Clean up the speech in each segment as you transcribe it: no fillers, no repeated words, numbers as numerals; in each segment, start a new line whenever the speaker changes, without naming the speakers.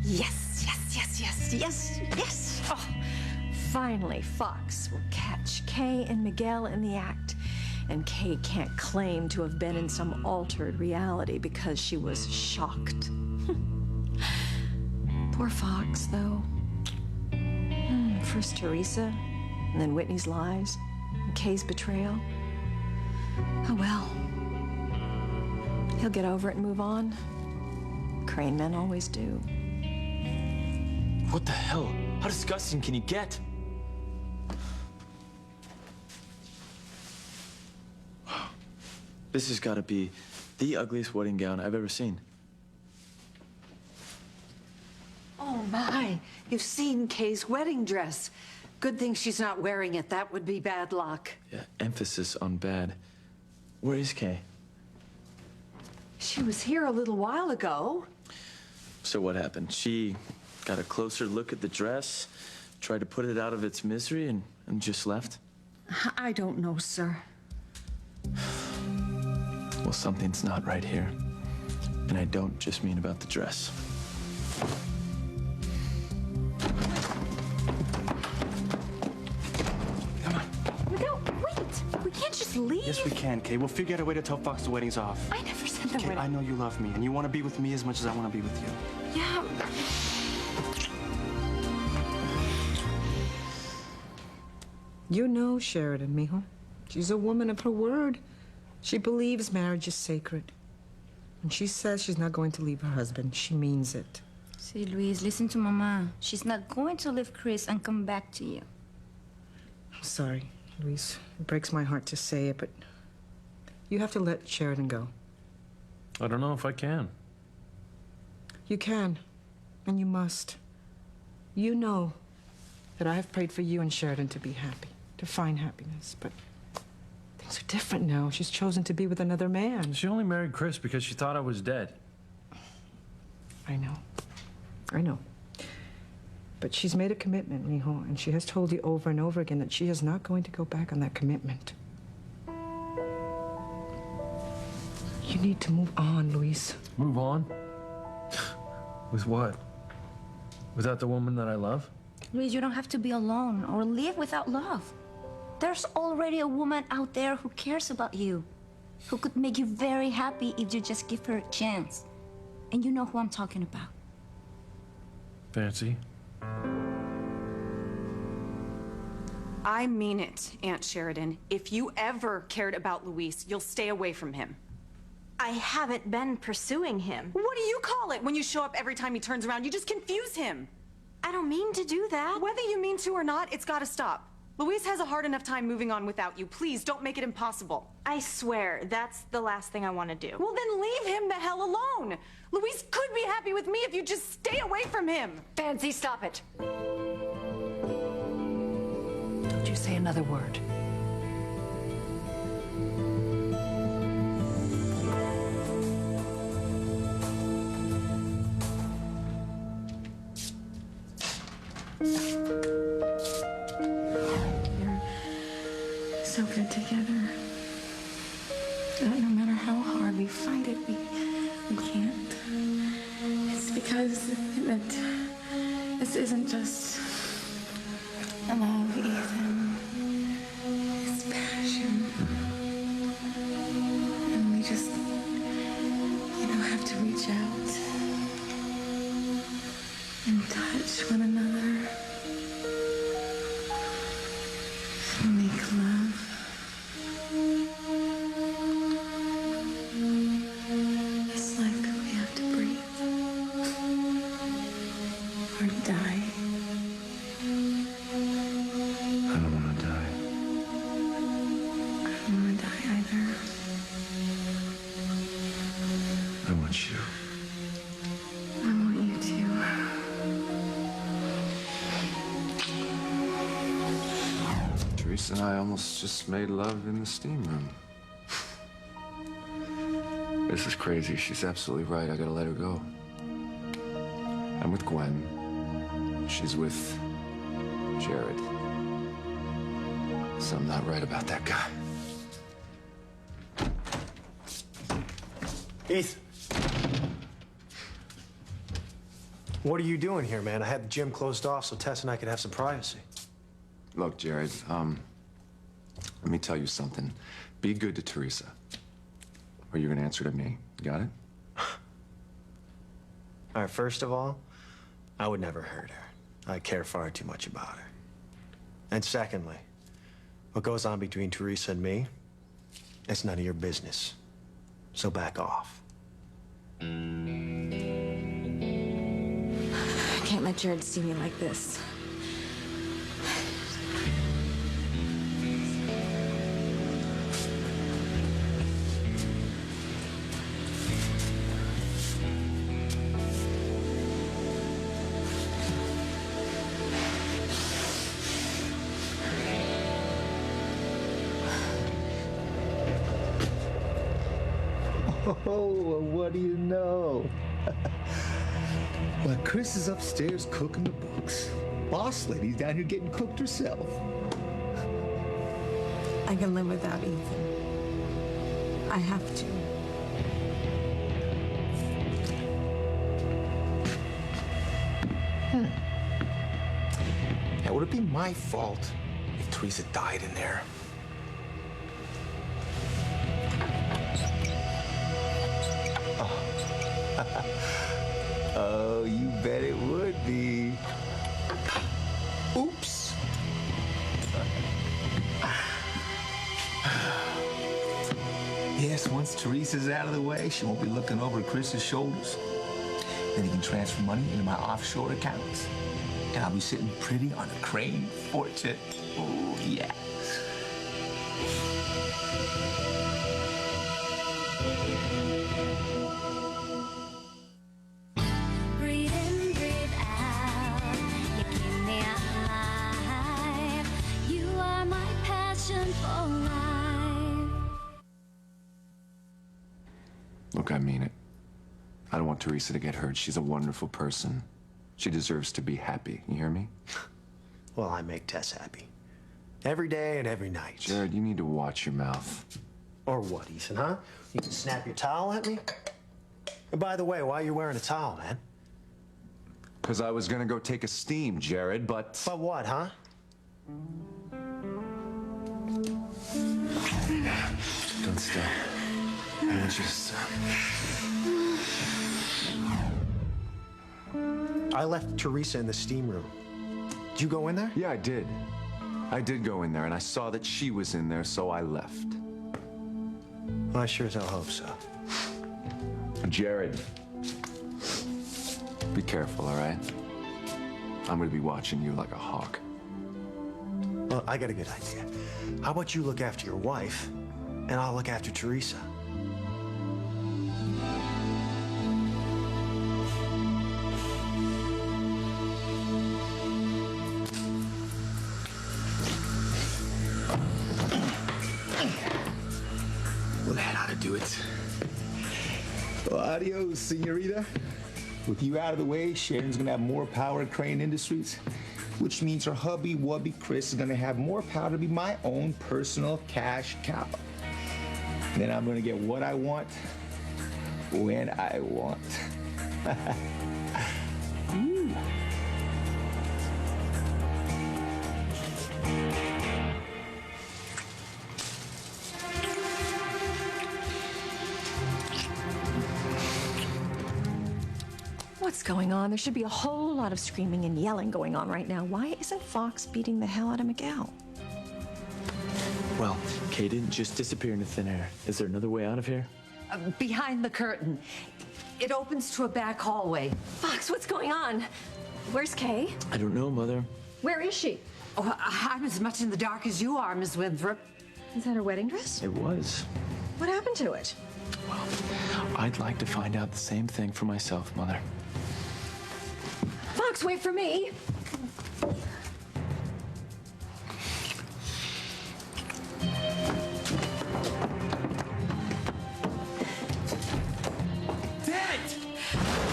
Yes, yes, yes, yes, yes, yes. Oh, finally, Fox will catch Kay and Miguel in the act. And Kay can't claim to have been in some altered reality because she was shocked. Poor Fox, though. First Teresa, and then Whitney's lies, and Kay's betrayal. Oh well. He'll get over it and move on. Crane men always do.
What the hell? How disgusting can you get? This has got to be the ugliest wedding gown I've ever seen.
Oh, my. You've seen Kay's wedding dress. Good thing she's not wearing it. That would be bad luck.
Yeah, emphasis on bad. Where is Kay?
She was here a little while ago.
So what happened? She got a closer look at the dress, tried to put it out of its misery, and just left?
I don't know, sir.
Well, something's not right here. And I don't just mean about the dress. Come on.
No, wait. We can't just leave.
Yes, we can, Kay. We'll figure out a way to tell Fox the wedding's off.
I never said the
Kay,
wedding.
I know you love me, and you want to be with me as much as I want to be with you.
Yeah.
You know Sheridan, mijo. She's a woman of her word. She believes marriage is sacred. When she says she's not going to leave her husband, she means it.
See, Luis, listen to Mama. She's not going to leave Chris and come back to you.
I'm sorry, Luis. It breaks my heart to say it, but you have to let Sheridan go.
I don't know if I can.
You can, and you must. You know that I have prayed for you and Sheridan to be happy, to find happiness, but things are different now. She's chosen to be with another man.
She only married Chris because she thought I was dead.
I know. I know. But she's made a commitment, mijo, and she has told you over and over again that she is not going to go back on that commitment. You need to move on, Luis.
Move on? With what? Without the woman that I love?
Luis, you don't have to be alone or live without love. There's already a woman out there who cares about you, who could make you very happy if you just give her a chance. And you know who I'm talking about.
Fancy?
I mean it, Aunt Sheridan. If you ever cared about Luis, you'll stay away from him.
I haven't been pursuing him.
What do you call it when you show up every time he turns around? You just confuse him.
I don't mean to do that.
Whether you mean to or not, it's gotta stop. Luis has a hard enough time moving on without you. Please, don't make it impossible.
I swear, that's the last thing I want to do.
Well, then leave him the hell alone. Luis could be happy with me if you just stay away from him.
Fancy, stop it. Don't you say another word.
So good together. That no matter how hard we find it, we can't. It's because that this isn't just love, Ethan. It's passion. And we just, have to reach out and touch one another. Make love. It's like we have to breathe or die.
I don't want to die.
I don't want to die either.
I want you.
I want you to.
Teresa and I almost just made love in the steam room. This is crazy. She's absolutely right. I gotta let her go. I'm with Gwen. She's with Jared. Something not right about that guy.
Heath.
What are you doing here, man? I had the gym closed off so Tess and I could have some privacy.
Look, Jared, let me tell you something. Be good to Teresa, or you're gonna answer to me. Got it?
All right, first of all, I would never hurt her. I care far too much about her. And secondly, what goes on between Teresa and me, it's none of your business. So back off.
I can't let Jared see me like this.
Oh, what do you know? Well, Chris is upstairs cooking the books. Boss lady's down here getting cooked herself.
I can live without Ethan. I have to.
Now, would it be my fault if Teresa died in there? Oh, you bet it would be. Oops. Yes, once Teresa's out of the way, she won't be looking over Chris's shoulders. Then he can transfer money into my offshore accounts. And I'll be sitting pretty on a Crane fortune. Oh, yeah.
Breathe in, breathe out. You keep me alive. You are my passion for life.
Look, I mean it. I don't want Teresa to get hurt. She's a wonderful person. She deserves to be happy. You hear me?
Well, I make Tess happy. Every day and every night.
Jared, you need to watch your mouth.
Or what, Ethan, huh? You can snap your towel at me? And by the way, why are you wearing a towel, man?
Because I was gonna go take a steam, Jared, but...
But what, huh?
Don't stop. I want you to stop.
I left Teresa in the steam room. Did you go in there?
Yeah, I did. I did go in there, and I saw that she was in there, so I left.
Well, I sure as hell hope so.
Jared, be careful, all right? I'm gonna be watching you like a hawk.
Well, I got a good idea. How about you look after your wife, and I'll look after Teresa?
Well, that ought to do it. Well, adios, senorita. With you out of the way, Sharon's gonna have more power at Crane Industries, which means her hubby wubby Chris is gonna have more power to be my own personal cash cow. Then I'm gonna get what I want when I want. Ooh.
What's going on? There should be a whole lot of screaming and yelling going on right now. Why isn't Fox beating the hell out of Miguel?
Well, Kay didn't just disappear into thin air. Is there another way out of here?
Behind the curtain. It opens to a back hallway.
Fox, what's going on? Where's Kay?
I don't know, Mother.
Where is she?
Oh, I'm as much in the dark as you are, Miss Winthrop.
Is that her wedding dress?
It was.
What happened to it?
Well, I'd like to find out the same thing for myself, Mother.
Fox, wait for me.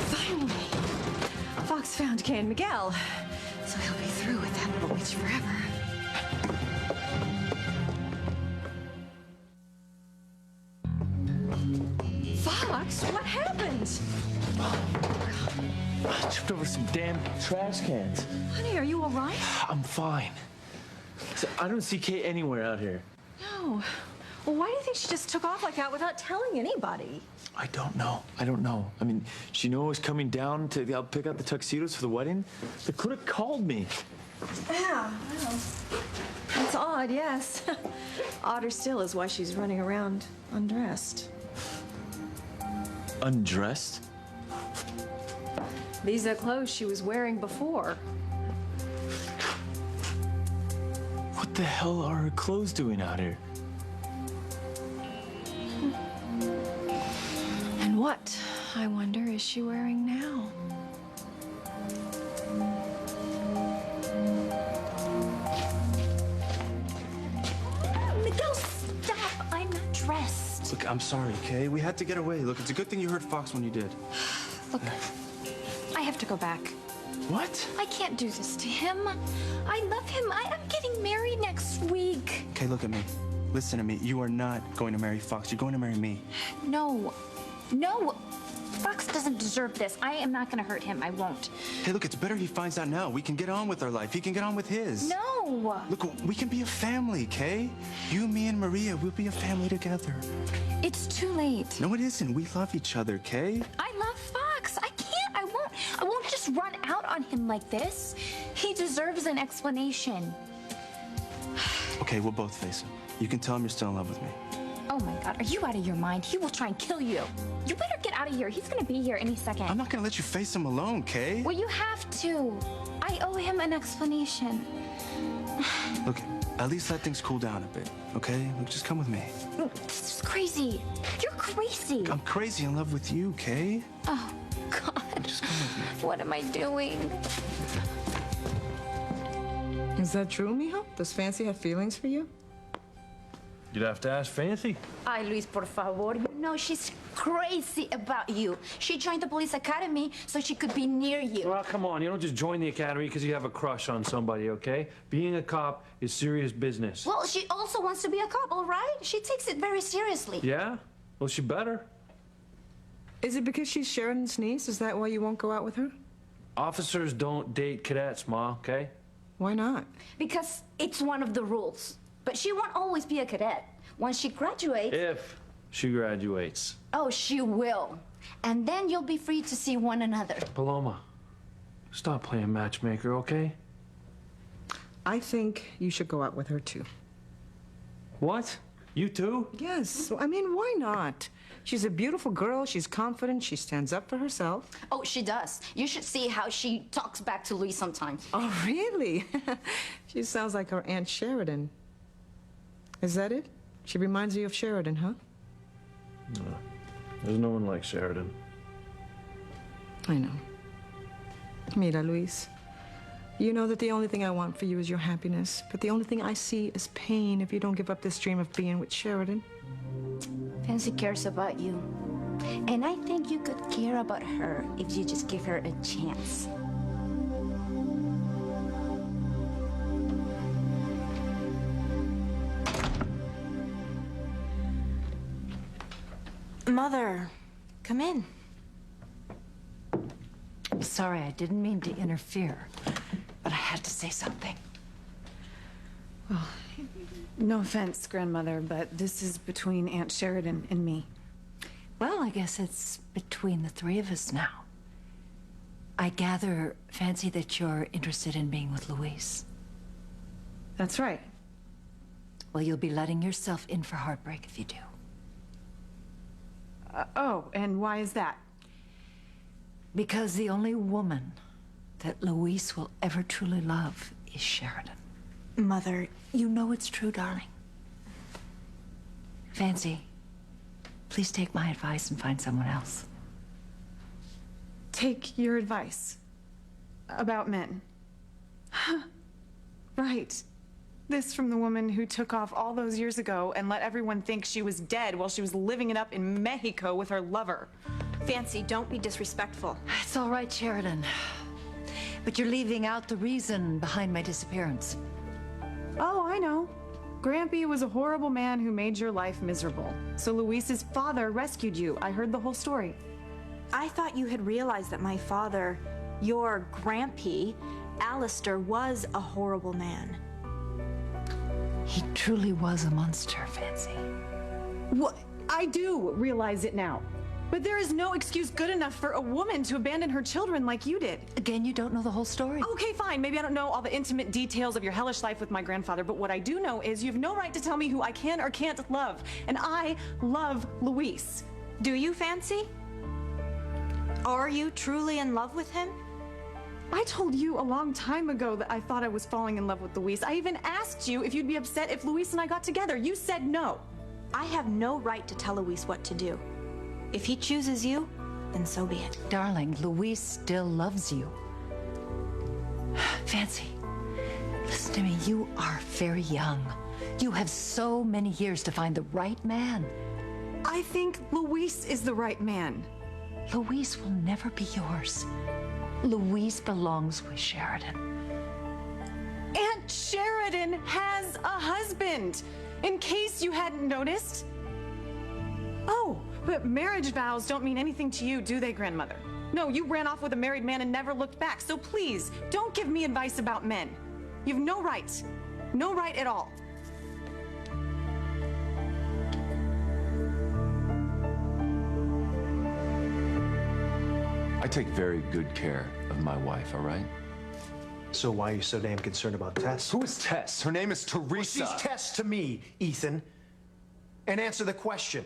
Finally! Fox found Kay and Miguel, so he'll be through with that little witch forever. Fox, what happened?
tripped over some damn trash cans.
Honey, are you all right?
I'm fine. I don't see Kay anywhere out here.
No. Well, why do you think she just took off like that without telling anybody?
I don't know. I mean, she knew I was coming down to help pick out the tuxedos for the wedding. They could have called me.
Yeah, well, that's odd, yes. Odder still is why she's running around undressed.
Undressed?
These are clothes she was wearing before.
What the hell are her clothes doing out here?
And what, I wonder, is she wearing now?
Miguel, stop! I'm not dressed.
Look, I'm sorry, Kay. We had to get away. Look, it's a good thing you heard Fox when you did.
Look, I have to go back.
What?
I can't do this to him. I love him. I am getting married next week.
Kay, look at me. Listen to me. You are not going to marry Fox. You're going to marry me.
No. No. Fox doesn't deserve this. I am not going to hurt him. I won't.
Hey, look, it's better he finds out now. We can get on with our life. He can get on with his.
No.
Look, we can be a family, Kay. You, me, and Maria, we'll be a family together.
It's too late.
No, it isn't. We love each other, Kay.
I love Fox. I can't. I won't just run out on him like this. He deserves an explanation.
Okay, we'll both face him. You can tell him you're still in love with me.
Oh my God, are you out of your mind? He will try and kill you. You better get out of here. He's gonna be here any second.
I'm not gonna let you face him alone, Kay.
Well, you have to. I owe him an explanation.
Look, at least let things cool down a bit, okay? Look, just come with me.
This is crazy. You're crazy.
I'm crazy in love with you, Kay.
Oh, God.
Just come with me.
What am I doing?
Is that true, mijo? Does Fancy have feelings for you?
You'd have to ask Fancy.
Ay, Luis, por favor. You know she's crazy about you. She joined the police academy so she could be near you.
Well, come on. You don't just join the academy because you have a crush on somebody, okay? Being a cop is serious business.
Well, she also wants to be a cop, all right? She takes it very seriously.
Yeah? Well, she better.
Is it because she's Sheridan's niece? Is that why you won't go out with her?
Officers don't date cadets, Ma, okay?
Why not?
Because it's one of the rules. But she won't always be a cadet. Once she graduates...
If she graduates.
Oh, she will. And then you'll be free to see one another.
Paloma, stop playing matchmaker, okay?
I think you should go out with her, too.
What? You too?
Yes. I mean, why not? She's a beautiful girl. She's confident. She stands up for herself.
Oh, she does. You should see how she talks back to Luis sometimes.
Oh, really? She sounds like her Aunt Sheridan. Is that it? She reminds you of Sheridan, huh?
No. There's no one like Sheridan.
I know. Mira, Luis. You know that the only thing I want for you is your happiness, but the only thing I see is pain if you don't give up this dream of being with Sheridan.
Fancy cares about you. And I think you could care about her if you just give her a chance.
Mother, come in.
Sorry, I didn't mean to interfere, but I had to say something.
Well, no offense, grandmother, but this is between Aunt Sheridan and me.
Well, I guess it's between the three of us now. I gather, Fancy, that you're interested in being with Luis.
That's right.
Well, you'll be letting yourself in for heartbreak if you do.
Oh, and why is that?
Because the only woman that Luis will ever truly love is Sheridan.
Mother,
you know it's true, darling. Fancy, please take my advice and find someone else.
Take your advice about men. Right. This from the woman who took off all those years ago and let everyone think she was dead while she was living it up in Mexico with her lover.
Fancy, don't be disrespectful.
It's all right, Sheridan. But you're leaving out the reason behind my disappearance.
Oh, I know. Grampy was a horrible man who made your life miserable. So Luis's father rescued you. I heard the whole story.
I thought you had realized that my father your Grampy, Alistair, was a horrible man.
He truly was a monster, Fancy.
Well, I do realize it now. But there is no excuse good enough for a woman to abandon her children like you did.
Again, you don't know the whole story.
Okay, fine. Maybe I don't know all the intimate details of your hellish life with my grandfather, but what I do know is you have no right to tell me who I can or can't love. And I love Luis.
Do you, Fancy? Are you truly in love with him?
I told you a long time ago that I thought I was falling in love with Luis. I even asked you if you'd be upset if Luis and I got together. You said no.
I have no right to tell Luis what to do. If he chooses you, then so be it.
Darling, Luis still loves you. Fancy, listen to me. You are very young. You have so many years to find the right man.
I think Luis is the right man.
Luis will never be yours. Luis belongs with Sheridan.
Aunt Sheridan has a husband, in case you hadn't noticed. Oh, but marriage vows don't mean anything to you, do they, grandmother? No, you ran off with a married man and never looked back, so please, don't give me advice about men. You have no right. No right at all.
I take very good care of my wife, all right?
So why are you so damn concerned about Tess?
Who is Tess? Her name is Teresa.
Well, she's Tess to me, Ethan. And answer the question.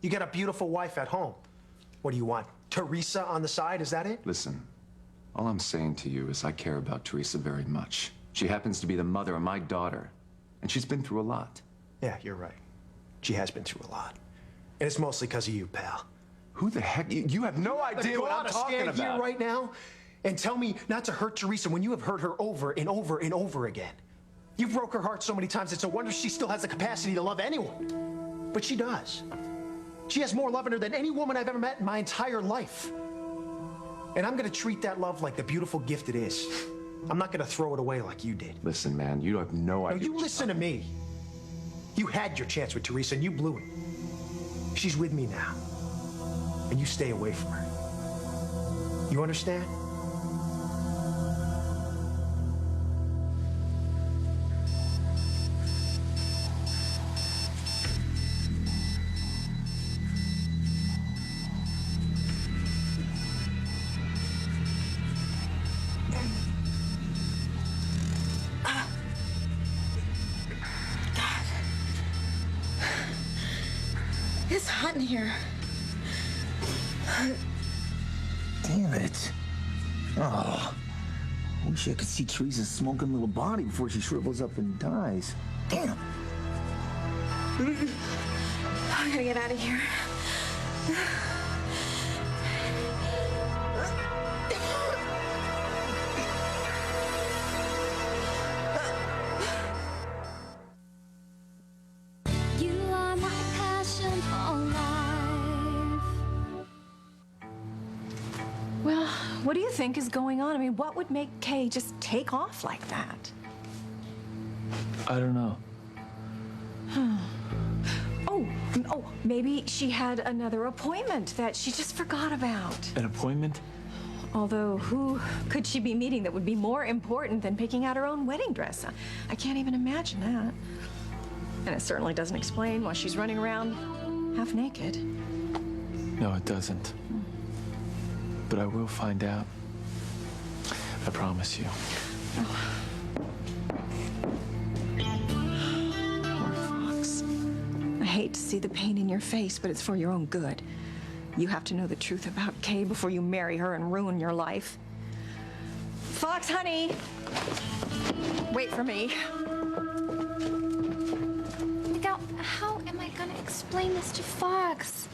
You got a beautiful wife at home. What do you want? Teresa on the side, is that it?
Listen, all I'm saying to you is I care about Teresa very much. She happens to be the mother of my daughter, and she's been through a lot.
Yeah, you're right. She has been through a lot. And it's mostly because of you, pal.
Who the heck? You have no idea what I'm talking about.
Here right now and tell me not to hurt Teresa when you have hurt her over and over and over again. You broke her heart so many times, it's a wonder she still has the capacity to love anyone. But she does. She has more love in her than any woman I've ever met in my entire life. And I'm gonna treat that love like the beautiful gift it is. I'm not gonna throw it away like you did.
Listen, man, you have no idea.
No, you listen to me. You had your chance with Teresa and you blew it. She's with me now. And you stay away from her. You understand?
It's hot in here.
Damn it. Oh. Wish I could see Teresa's smoking little body before she shrivels up and dies. Damn.
I gotta get out of here.
You are my passion for life.
Well, what do you think is going on? I mean, what would make Kay just take off like that?
I don't know.
Oh, maybe she had another appointment that she just forgot about.
An appointment?
Although, who could she be meeting that would be more important than picking out her own wedding dress? I can't even imagine that. And it certainly doesn't explain why she's running around half naked.
No, it doesn't. But I will find out. I promise you.
Poor Fox. I hate to see the pain in your face, but it's for your own good. You have to know the truth about Kay before you marry her and ruin your life. Fox, honey! Wait for me.
Miguel, how am I gonna explain this to Fox?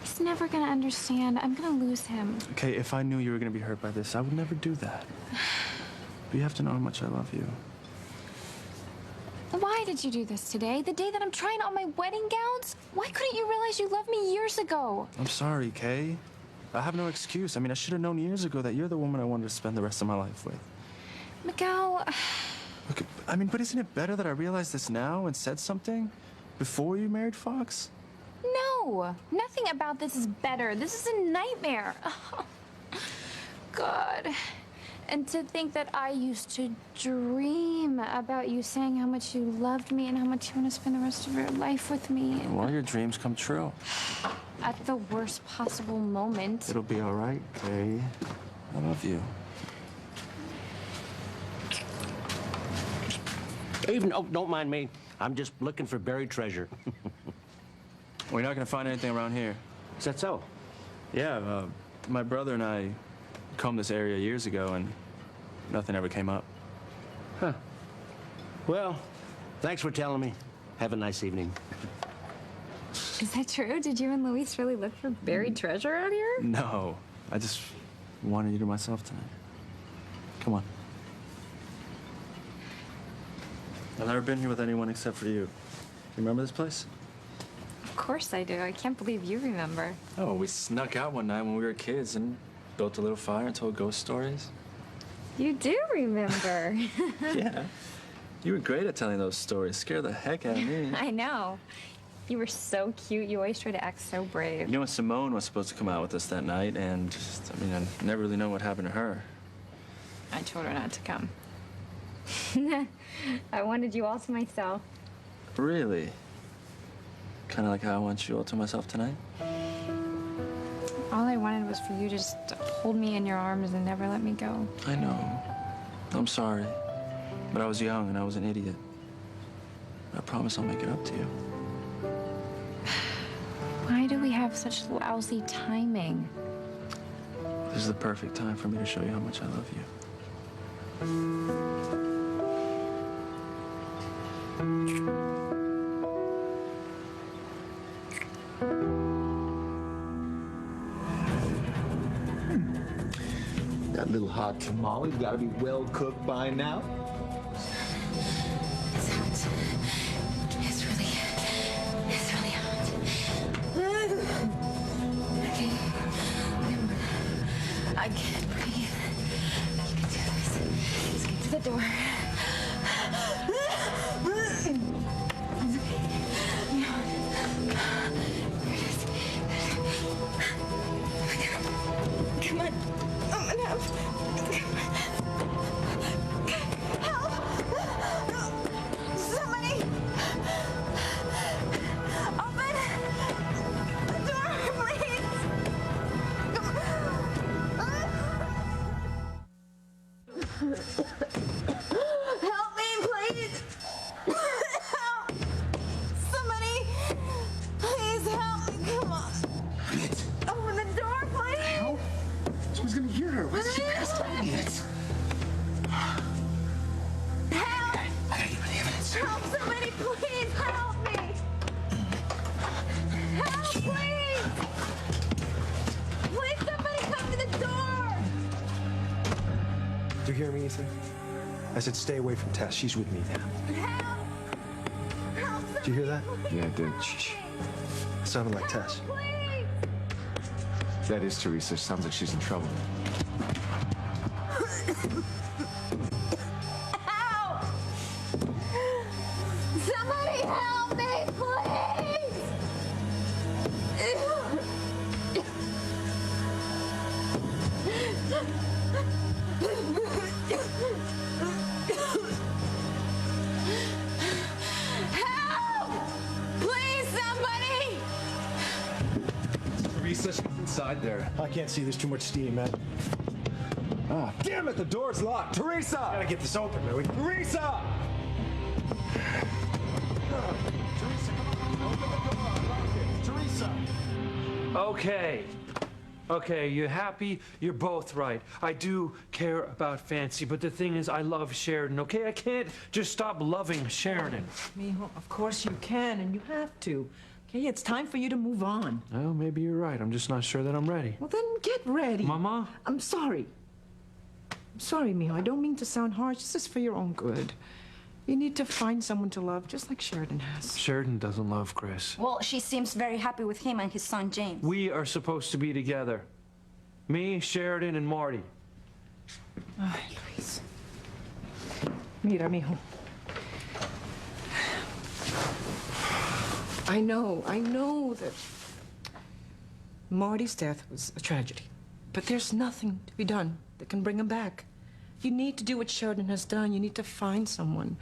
He's never gonna understand. I'm gonna lose him.
Okay, if I knew you were gonna be hurt by this, I would never do that. But you have to know how much I love you.
Why did you do this today? The day that I'm trying on my wedding gowns? Why couldn't you realize you loved me years ago?
I'm sorry, Kay. I have no excuse. I mean, I should have known years ago that you're the woman I wanted to spend the rest of my life with.
Miguel...
Okay, I mean, but isn't it better that I realized this now and said something before you married Fox?
No! Nothing about this is better. This is a nightmare. God. And to think that I used to dream about you saying how much you loved me and how much you want to spend the rest of your life with me.
Well, your dreams come true.
At the worst possible moment.
It'll be all right, Kay. I love you.
Even, oh, don't mind me. I'm just looking for buried treasure.
We're not gonna find anything around here.
Is that so?
Yeah, my brother and I combed this area years ago, and nothing ever came up.
Huh. Well, thanks for telling me. Have a nice evening.
Is that true? Did you and Luis really look for buried treasure out here?
No, I just wanted you to myself tonight. Come on. I've never been here with anyone except for you. You remember this place?
Of course I do. I can't believe you remember.
Oh, we snuck out one night when we were kids and built a little fire and told ghost stories.
You do remember.
Yeah. You were great at telling those stories. Scared the heck out of me.
I know. You were so cute. You always try to act so brave.
You know, Simone was supposed to come out with us that night, and I never really know what happened to her.
I told her not to come. I wanted you all to myself.
Really? Kind of like how I want you all to myself tonight?
All I wanted was for you to just hold me in your arms and never let me go.
I know. I'm sorry. But I was young and I was an idiot. I promise I'll make it up to you.
Why do we have such lousy timing?
This is the perfect time for me to show you how much I love you.
That little hot tamale's gotta be well cooked by now.
It's hot. It's really hot. Okay. Remember, I can't breathe. You can do this. Let's get to the door. Come on. I'm gonna have... Help! Somebody! Open the door, please! Help me, please! Help! Somebody! Please help me, come on! Open the door, please!
Help? Someone's gonna hear her. What's she past idiots?
Help!
I gotta get the evidence.
Help, somebody, please help me! Help, please! Please, somebody come to the door!
Do you hear me, Ethan? I said stay away from Tess. She's with me now.
Help! Help,
Did you hear that?
Yeah, I did. Shh.
It sounded like Tess.
please!
That is Teresa. Sounds like she's in trouble.
Help! Somebody help me, please! Help! Please, somebody!
Teresa, she's inside there.
I can't see. There's too much steam, man.
Ah, damn it, the door's locked. Teresa!
Gotta get this open, Louie.
Teresa!
Okay. Okay, you're happy? You're both right. I do care about Fancy, but the thing is, I love Sheridan, okay? I can't just stop loving Sheridan.
Mijo, of course you can, and you have to. Okay, it's time for you to move on.
Well, maybe you're right. I'm just not sure that I'm ready.
Well, then get ready.
Mama?
I'm sorry. I'm sorry, Mijo. I don't mean to sound harsh. This is for your own good. You need to find someone to love, just like Sheridan has.
Sheridan doesn't love Chris.
Well, she seems very happy with him and his son, James.
We are supposed to be together. Me, Sheridan, and Marty.
Ay, Luis. Mira, mijo. I know that Marty's death was a tragedy. But there's nothing to be done. that can bring him back. You need to do what Sheridan has done. You need to find someone,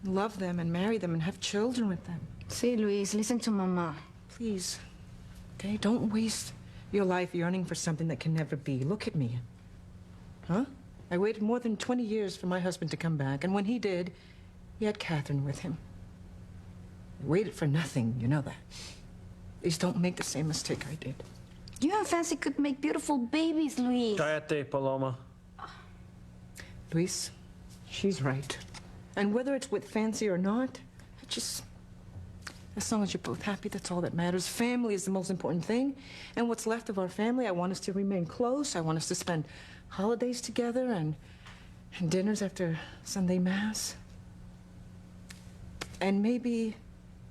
love them and marry them and have children with them.
See, Luis, listen to Mama.
Please, okay? Don't waste your life yearning for something that can never be. Look at me. Huh? I waited more than 20 years for my husband to come back, and when he did, he had Catherine with him. I waited for nothing, you know that. Please don't make the same mistake I did.
You and Fancy could make beautiful babies, Luis.
Cállate, Paloma.
Luis, she's right. And whether it's with Fancy or not, as long as you're both happy, that's all that matters. Family is the most important thing. And what's left of our family, I want us to remain close. I want us to spend holidays together and dinners after Sunday Mass. And maybe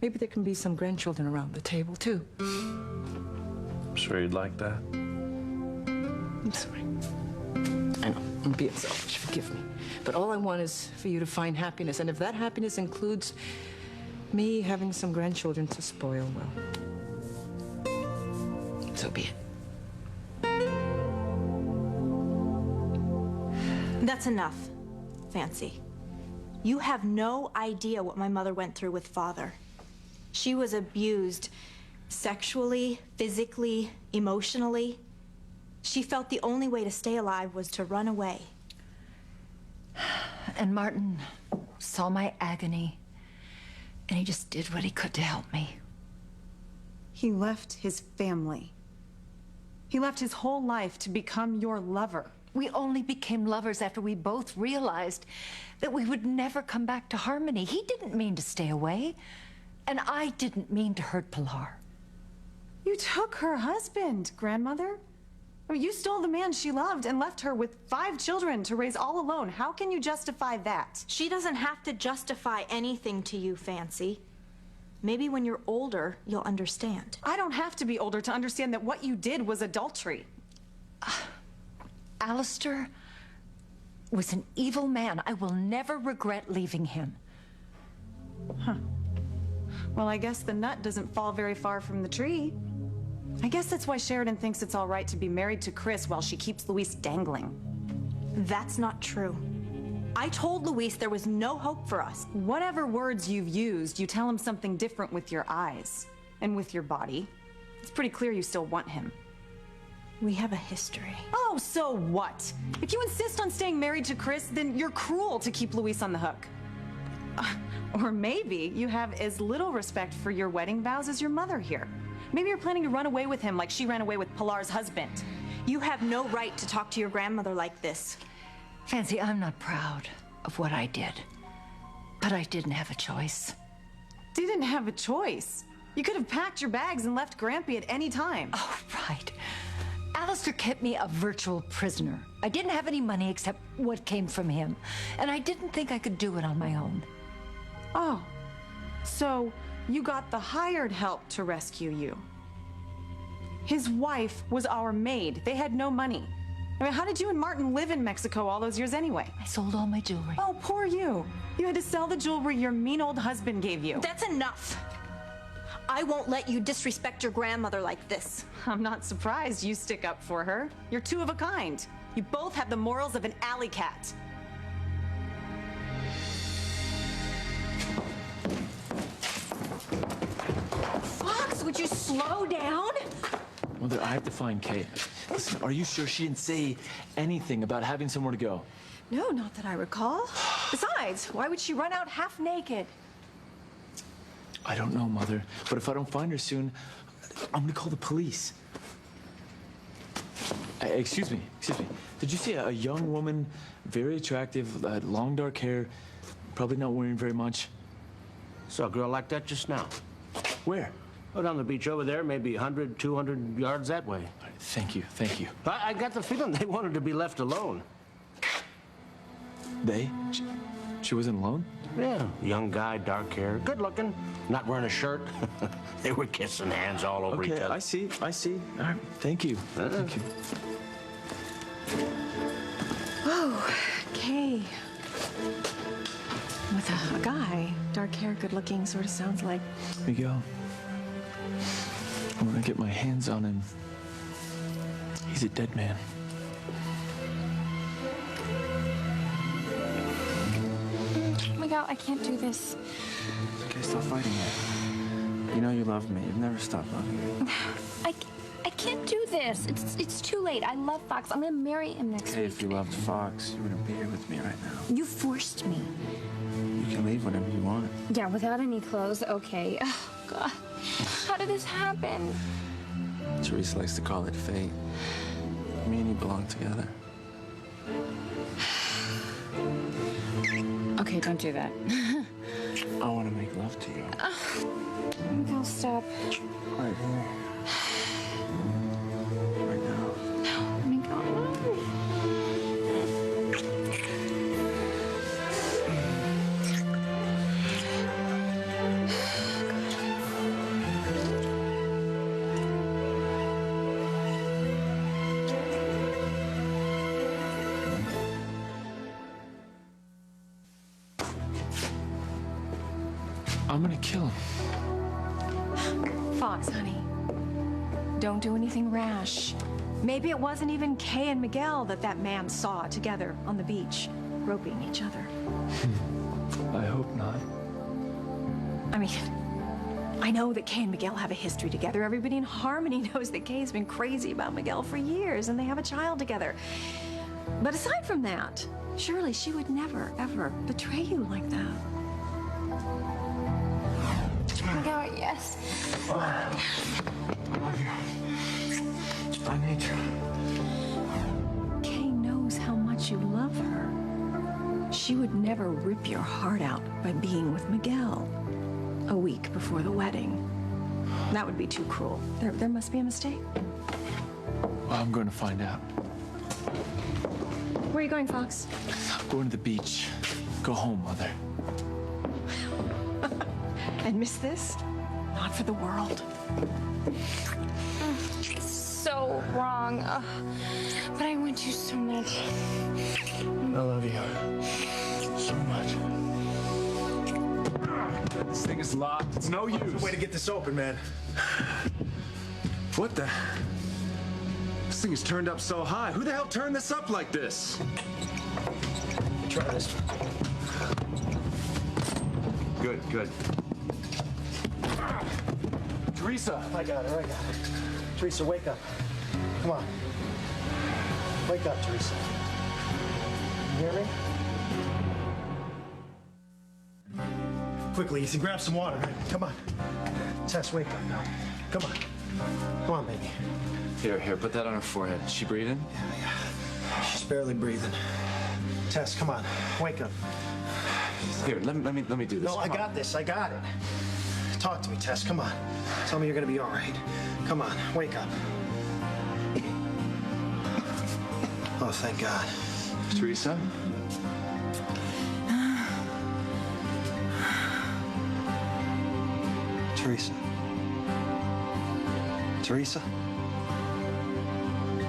there can be some grandchildren around the table, too.
Sure you'd like that?
I'm sorry. I know, I'm being selfish, forgive me. But all I want is for you to find happiness. And if that happiness includes me having some grandchildren to spoil, well, so be it.
That's enough, Fancy. You have no idea what my mother went through with Father. She was abused sexually, physically, emotionally. She felt the only way to stay alive was to run away.
And Martin saw my agony, and he just did what he could to help me.
He left his family. He left his whole life to become your lover.
We only became lovers after we both realized that we would never come back to harmony. He didn't mean to stay away, and I didn't mean to hurt Pilar.
You took her husband, grandmother. I mean, you stole the man she loved and left her with 5 children to raise all alone. How can you justify that?
She doesn't have to justify anything to you, Fancy. Maybe when you're older, you'll understand.
I don't have to be older to understand that what you did was adultery.
Alistair was an evil man. I will never regret leaving him.
Huh. Well, I guess the nut doesn't fall very far from the tree. I guess that's why Sheridan thinks it's all right to be married to Chris while she keeps Luis dangling.
That's not true. I told Luis there was no hope for us.
Whatever words you've used, you tell him something different with your eyes and with your body. It's pretty clear you still want him.
We have a history.
Oh, so what? If you insist on staying married to Chris, then you're cruel to keep Luis on the hook. Or maybe you have as little respect for your wedding vows as your mother here. Maybe you're planning to run away with him like she ran away with Pilar's husband.
You have no right to talk to your grandmother like this.
Fancy, I'm not proud of what I did, but I didn't have a choice.
Didn't have a choice? You could have packed your bags and left Grampy at any time.
Oh, right. Alistair kept me a virtual prisoner. I didn't have any money except what came from him, and I didn't think I could do it on my own.
Oh, so you got the hired help to rescue you. His wife was our maid. They had no money. I mean, how did you and Martin live in Mexico all those years anyway?
I sold all my jewelry.
Oh, poor you. You had to sell the jewelry your mean old husband gave you.
That's enough. I won't let you disrespect your grandmother like this.
I'm not surprised you stick up for her. You're two of a kind. You both have the morals of an alley cat.
Fox, would you slow down?
Mother, I have to find Kay. Listen, are you sure she didn't say anything about having somewhere to go?
No, not that I recall. Besides, why would she run out half naked?
I don't know, Mother. But if I don't find her soon, I'm gonna call the police. Excuse me. Did you see a young woman, very attractive, long dark hair, probably not wearing very much?
Saw a girl like that just now.
Where?
Oh, down the beach over there, maybe 100, 200 yards that way.
Thank you.
I got the feeling they wanted to be left alone.
They? She wasn't alone?
Yeah, young guy, dark hair, good looking, not wearing a shirt. They were kissing hands all over each
Okay,
other.
I see. All right, thank you. Thank you.
Oh, Kay. With a guy. Dark hair, good looking, sort of sounds like.
Miguel. When I get my hands on him, he's a dead man.
Miguel, I can't do this.
Okay, stop fighting it. You know you love me. You've never stopped loving me.
I can't do this. It's too late. I love Fox. I'm gonna marry him next
Okay,
week.
if you loved Fox, you wouldn't be here with me right now.
You forced me.
You can leave whenever you want.
Yeah, without any clothes. Okay. Oh, God. How did this happen?
Teresa likes to call it fate. Me and you belong together.
Okay, don't do that.
I want to make love to you.
Miguel, stop.
Right here. Right now.
No, Miguel, no.
I'm gonna kill him.
Fox, honey, don't do anything rash. Maybe it wasn't even Kay and Miguel that man saw together on the beach, groping each other.
I hope not.
I mean, I know that Kay and Miguel have a history together. Everybody in Harmony knows that Kay's been crazy about Miguel for years, and they have a child together. But aside from that, surely she would never, ever betray you like that.
Miguel, yes.
I love you. I need you.
Kay knows how much you love her. She would never rip your heart out by being with Miguel a week before the wedding. That would be too cruel. There must be a mistake.
Well, I'm going to find out.
Where are you going, Fox?
I'm going to the beach. Go home, Mother.
And miss this? Not for the world.
It's so wrong. But I want you so much.
I love you so much. This thing is locked. It's no use.
There's a way to get this open, man.
What the? This thing is turned up so high. Who the hell turned this up like this?
Try this.
Good, good.
Teresa! I got her. Teresa, wake up. Come on. Wake up, Teresa. You hear me? Quickly, Ethan, grab some water. Come on. Tess, wake up now. Come on. Come on, baby.
Here, put that on her forehead. Is she breathing?
Yeah. She's barely breathing. Tess, come on. Wake up.
Here, let me do this.
No, I got this. I got it. Talk to me, Tess. Come on. Tell me you're gonna be all right. Come on. Wake up. Oh, thank God.
Teresa?
Teresa. Teresa?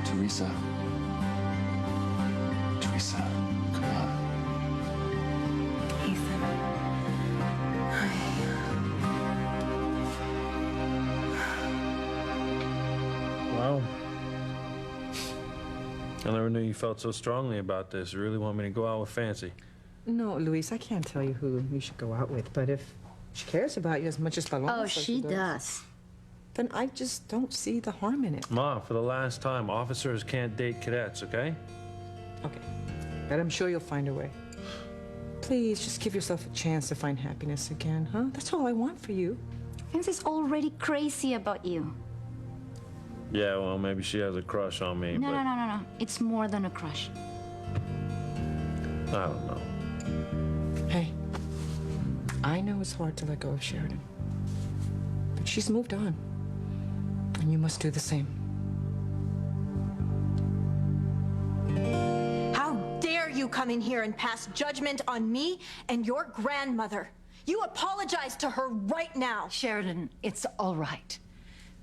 Teresa. Teresa, come on.
Ethan.
Wow. I never knew you felt so strongly about this. You really want me to go out with Fancy?
No, Luis, I can't tell you who you should go out with, but if she cares about you as much as Paloma
Oh,
says
she does.
then I just don't see the harm in it.
Ma, for the last time, officers can't date cadets, okay?
Okay. But I'm sure you'll find a way. Please, just give yourself a chance to find happiness again, huh? That's all I want for you.
Fancy's already crazy about you.
Yeah, well, maybe she has a crush on me, but
No. It's more than a crush.
I don't know.
Hey, I know it's hard to let go of Sheridan, but she's moved on, and you must do the same.
How dare you come in here and pass judgment on me and your grandmother? You apologize to her right now.
Sheridan, it's all right.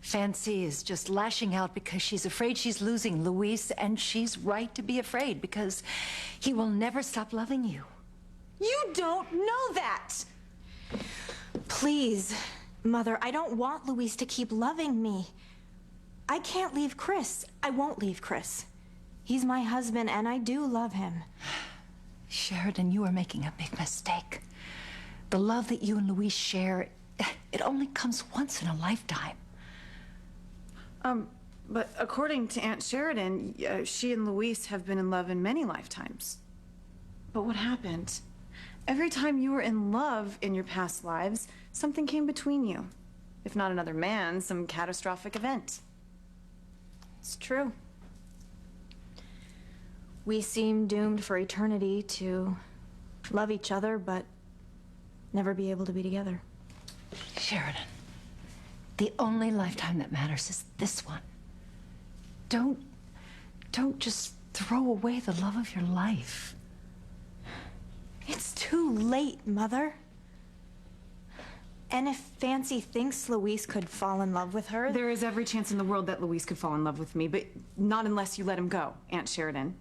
Fancy is just lashing out because she's afraid she's losing Luis, and she's right to be afraid because he will never stop loving you.
You don't know that! Please, Mother, I don't want Luis to keep loving me. I can't leave Chris. I won't leave Chris. He's my husband, and I do love him.
Sheridan, you are making a big mistake. The love that you and Louise share, it only comes once in a lifetime.
But according to Aunt Sheridan, she and Luis have been in love in many lifetimes. But what happened? Every time you were in love in your past lives, something came between you. If not another man, some catastrophic event.
It's true. We seem doomed for eternity to love each other, but never be able to be together.
Sheridan, the only lifetime that matters is this one. Don't just throw away the love of your life.
It's too late, Mother. And if Fancy thinks Luis could fall in love with her...
There is every chance in the world that Luis could fall in love with me, but not unless you let him go, Aunt Sheridan.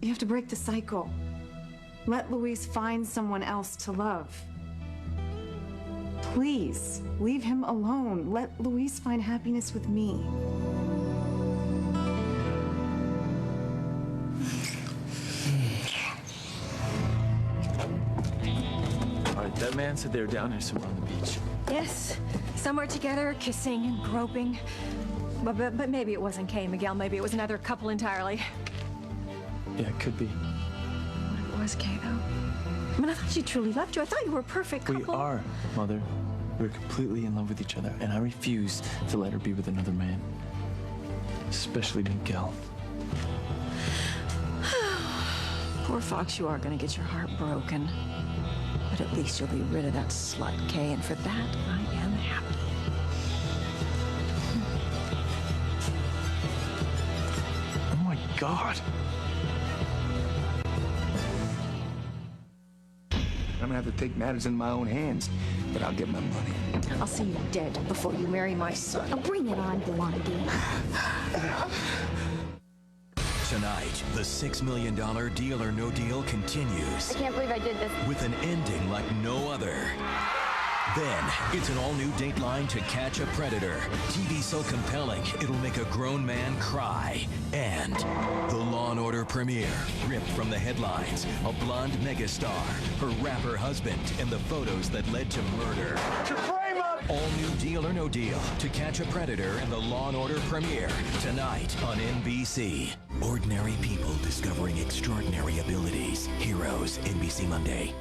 You have to break the cycle. Let Luis find someone else to love. Please, leave him alone. Let Luis find happiness with me.
All right, that man said they were down here somewhere on the beach.
Yes, somewhere together, kissing and groping. But maybe it wasn't Kay and Miguel. Maybe it was another couple entirely.
Yeah, it could be.
What if it was Kay, though? I mean, I thought she truly loved you. I thought you were a perfect couple.
We are, Mother. We're completely in love with each other, and I refuse to let her be with another man. Especially Miguel.
Poor Fox, you are gonna get your heart broken. But at least you'll be rid of that slut, Kay, and for that, I am happy.
Oh my God.
I'm gonna have to take matters in my own hands, but I'll get my money.
I'll see you dead before you marry my son.
Oh, bring it on, Blondie.
Tonight, the $6 million Deal or No Deal continues.
I can't believe I did this.
With an ending like no other. Then, it's an all-new Dateline To Catch a Predator. TV so compelling, it'll make a grown man cry. And the Law & Order premiere, ripped from the headlines. A blonde megastar, her rapper husband, and the photos that led to murder. All new Deal or No Deal. To Catch a Predator and the Law & Order premiere. Tonight on NBC. Ordinary people discovering extraordinary abilities. Heroes, NBC Monday.